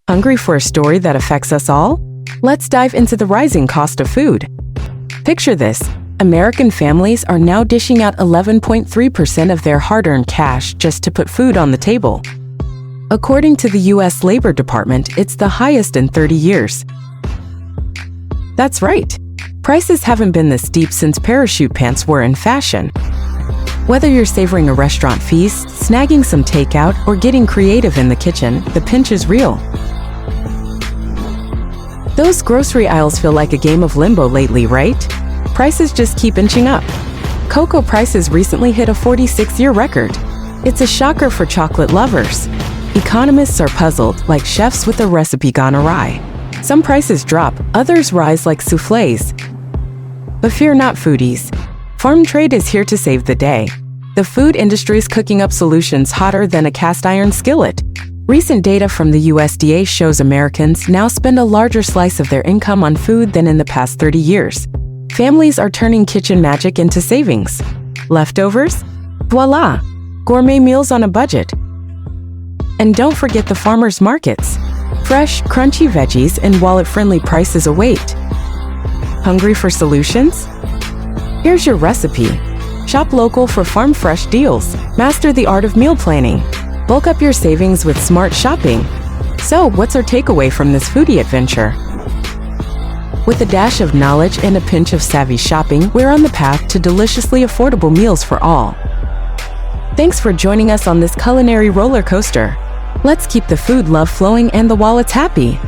Hungry for a story that affects us all? Let's dive into the rising cost of food. Picture this. American families are now dishing out 11.3% of their hard-earned cash just to put food on the table. According to the U.S. Labor Department, it's the highest in 30 years. That's right. Prices haven't been this steep since parachute pants were in fashion. Whether you're savoring a restaurant feast, snagging some takeout, or getting creative in the kitchen, the pinch is real. Those grocery aisles feel like a game of limbo lately, right? Prices just keep inching up. Cocoa prices recently hit a 46-year record. It's a shocker for chocolate lovers. Economists are puzzled, like chefs with a recipe gone awry. Some prices drop, others rise like soufflés. But fear not, foodies. FarmNTrade is here to save the day. The food industry's cooking up solutions hotter than a cast-iron skillet. Recent data from the USDA shows Americans now spend a larger slice of their income on food than in the past 30 years. Families are turning kitchen magic into savings. Leftovers? Voila! Gourmet meals on a budget. And don't forget the farmers' markets. Fresh, crunchy veggies and wallet-friendly prices await. Hungry for solutions? Here's your recipe. Shop local for farm-fresh deals. Master the art of meal planning. Bulk up your savings with smart shopping. So, what's our takeaway from this foodie adventure? With a dash of knowledge and a pinch of savvy shopping, we're on the path to deliciously affordable meals for all. Thanks for joining us on this culinary roller coaster. Let's keep the food love flowing and the wallets happy.